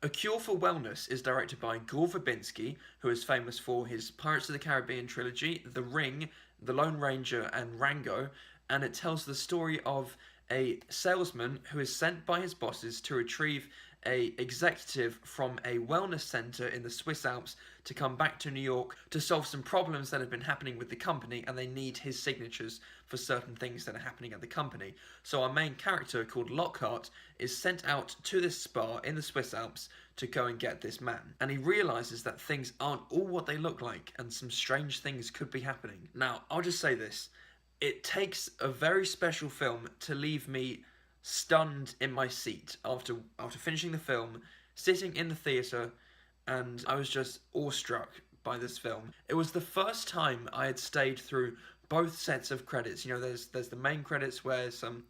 A Cure for Wellness is directed by Gore Verbinski, who is famous for his Pirates of the Caribbean trilogy, The Ring, The Lone Ranger, and Rango, and it tells the story of a salesman who is sent by his bosses to retrieve a executive from a wellness center in the Swiss Alps to come back to New York to solve some problems that have been happening with the company, and they need his signatures for certain things that are happening at the company. So our main character, called Lockhart, is sent out to this spa in the Swiss Alps to go and get this man. And he realizes that things aren't all what they look like, and some strange things could be happening. Now, I'll just say this. It takes a very special film to leave me stunned in my seat after finishing the film, sitting in the theatre, and I was just awestruck by this film. It was the first time I had stayed through both sets of credits. You know, there's the main credits where some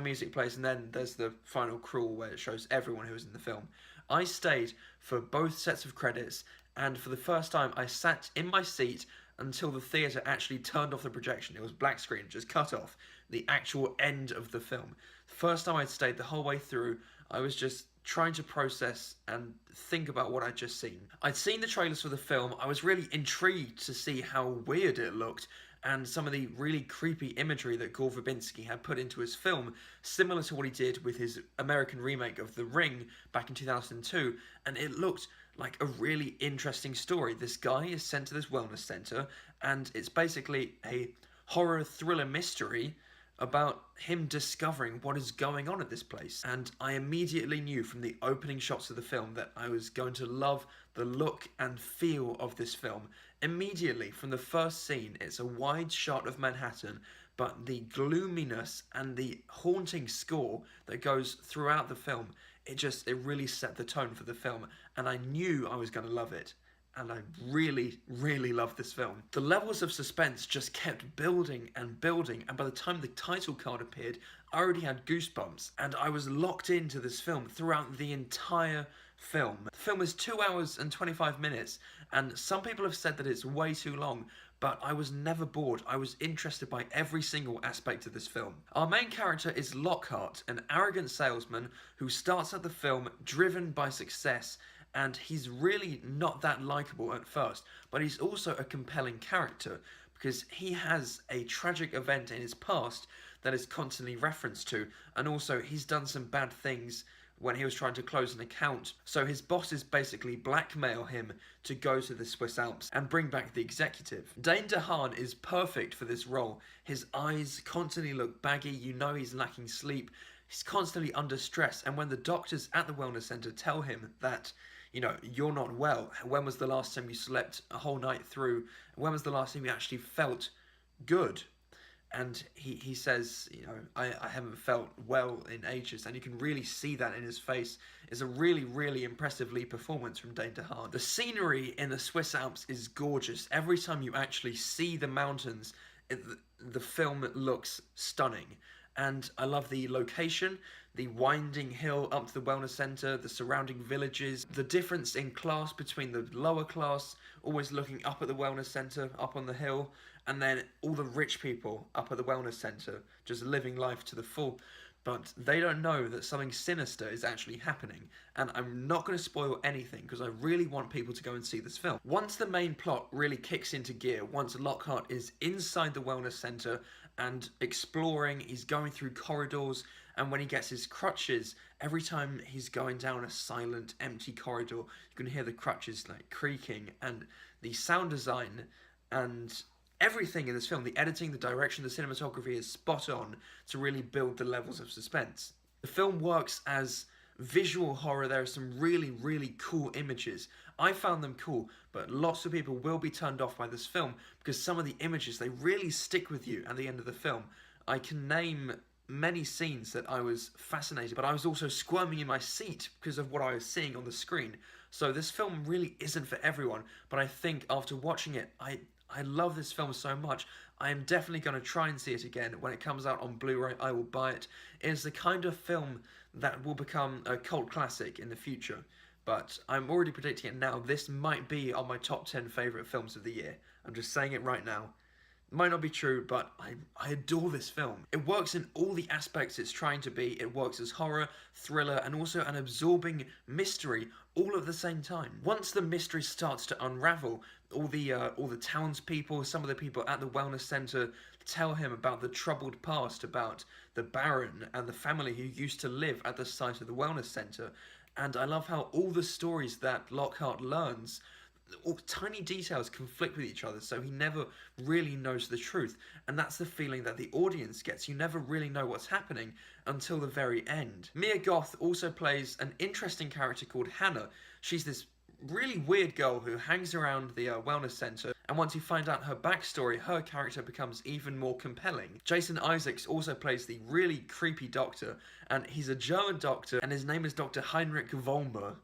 music plays, and then there's the final crawl where it shows everyone who was in the film. I stayed for both sets of credits, and for the first time I sat in my seat until the theatre actually turned off the projection. It was black screen, just cut off the actual end of the film. The first time I'd stayed the whole way through, I was just trying to process and think about what I'd just seen. I'd seen the trailers for the film. I was really intrigued to see how weird it looked, and some of the really creepy imagery that Gore Verbinski had put into his film, similar to what he did with his American remake of The Ring back in 2002, and it looked like a really interesting story. This guy is sent to this wellness center, and it's basically a horror thriller mystery about him discovering what is going on at this place. And I immediately knew from the opening shots of the film that I was going to love the look and feel of this film. Immediately, from the first scene, it's a wide shot of Manhattan, but the gloominess and the haunting score that goes throughout the film, it really set the tone for the film, and I knew I was going to love it. And I really, really loved this film. The levels of suspense just kept building and building, and by the time the title card appeared, I already had goosebumps, and I was locked into this film throughout the entire film. The film is 2 hours and 25 minutes, and some people have said that it's way too long, but I was never bored. I was interested by every single aspect of this film. Our main character is Lockhart, an arrogant salesman who starts out the film driven by success, and he's really not that likable at first, but he's also a compelling character because he has a tragic event in his past that is constantly referenced to, and also he's done some bad things when he was trying to close an account. So his bosses basically blackmail him to go to the Swiss Alps and bring back the executive. Dane DeHaan is perfect for this role. His eyes constantly look baggy, you know he's lacking sleep, he's constantly under stress, and when the doctors at the wellness centre tell him that, you know, you're not well, when was the last time you slept a whole night through, when was the last time you actually felt good? And he says, you know, I haven't felt well in ages, and you can really see that in his face. It's a really, really impressive lead performance from Dane DeHaan. The scenery in the Swiss Alps is gorgeous. Every time you actually see the mountains, the film looks stunning. And I love the location, the winding hill up to the wellness center, the surrounding villages, the difference in class between the lower class, always looking up at the wellness center, up on the hill, and then all the rich people up at the wellness center, just living life to the full. But they don't know that something sinister is actually happening, and I'm not going to spoil anything because I really want people to go and see this film. Once the main plot really kicks into gear, once Lockhart is inside the wellness center and exploring, he's going through corridors, and when he gets his crutches, every time he's going down a silent, empty corridor, you can hear the crutches like creaking, and the sound design and everything in this film, the editing, the direction, the cinematography is spot on to really build the levels of suspense. The film works as visual horror. There are some really, really cool images. I found them cool, but lots of people will be turned off by this film because some of the images, they really stick with you at the end of the film. I can name many scenes that I was fascinated, but I was also squirming in my seat because of what I was seeing on the screen. So this film really isn't for everyone, but I think after watching it, I love this film so much. I am definitely going to try and see it again. When it comes out on Blu-ray, I will buy it. It is the kind of film that will become a cult classic in the future. But I'm already predicting it now. This might be on my top 10 favourite films of the year. I'm just saying it right now. Might not be true, but I adore this film. It works in all the aspects it's trying to be. It works as horror, thriller, and also an absorbing mystery all at the same time. Once the mystery starts to unravel, all the townspeople, some of the people at the wellness center tell him about the troubled past, about the Baron and the family who used to live at the site of the wellness center. And I love how all the stories that Lockhart learns, all tiny details conflict with each other, so he never really knows the truth. And that's the feeling that the audience gets. You never really know what's happening until the very end. Mia Goth also plays an interesting character called Hannah. She's this really weird girl who hangs around the wellness center, and once you find out her backstory, her character becomes even more compelling. Jason Isaacs also plays the really creepy doctor, and he's a German doctor, and his name is Dr. Heinrich Vollmer.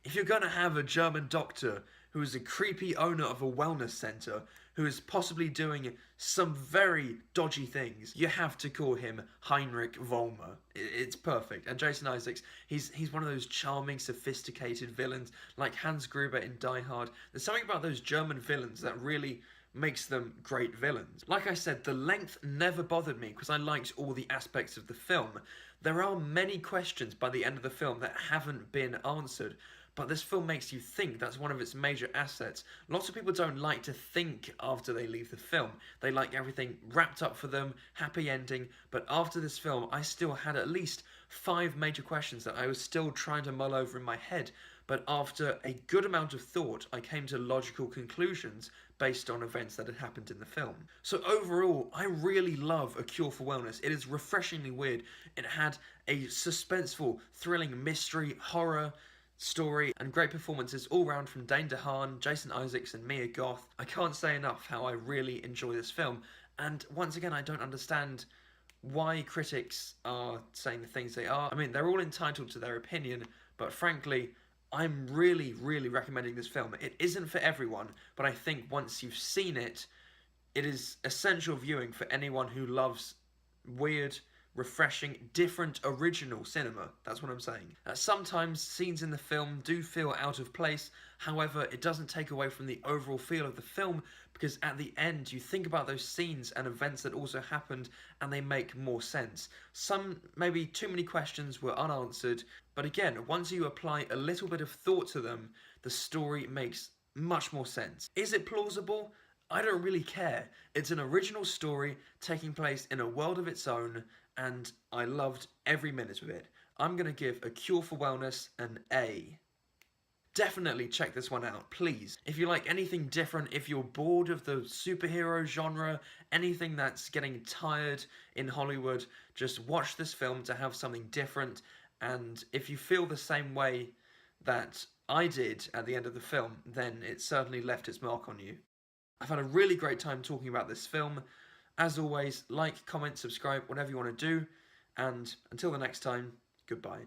If you're going to have a German doctor who is a creepy owner of a wellness center, who is possibly doing some very dodgy things, you have to call him Heinrich Vollmer. It's perfect. And Jason Isaacs, he's one of those charming, sophisticated villains, like Hans Gruber in Die Hard. There's something about those German villains that really makes them great villains. Like I said, the length never bothered me because I liked all the aspects of the film. There are many questions by the end of the film that haven't been answered, but this film makes you think. That's one of its major assets. Lots of people don't like to think after they leave the film. They like everything wrapped up for them, happy ending, but after this film, I still had at least 5 major questions that I was still trying to mull over in my head. But after a good amount of thought, I came to logical conclusions based on events that had happened in the film. So overall, I really love A Cure for Wellness. It is refreshingly weird. It had a suspenseful, thrilling mystery, horror, story, and great performances all round from Dane DeHaan, Jason Isaacs, and Mia Goth. I can't say enough how I really enjoy this film, and once again, I don't understand why critics are saying the things they are. I mean, they're all entitled to their opinion, but frankly, I'm really, really recommending this film. It isn't for everyone, but I think once you've seen it, it is essential viewing for anyone who loves weird, refreshing, different, original cinema. That's what I'm saying. Sometimes scenes in the film do feel out of place, however, it doesn't take away from the overall feel of the film, because at the end you think about those scenes and events that also happened and they make more sense. Some, maybe too many questions were unanswered, but again, once you apply a little bit of thought to them, the story makes much more sense. Is it plausible? I don't really care. It's an original story taking place in a world of its own, and I loved every minute of it. I'm going to give A Cure for Wellness an A. Definitely check this one out, please. If you like anything different, if you're bored of the superhero genre, anything that's getting tired in Hollywood, just watch this film to have something different. And if you feel the same way that I did at the end of the film, then it certainly left its mark on you. I've had a really great time talking about this film. As always, like, comment, subscribe, whatever you want to do. And until the next time, goodbye.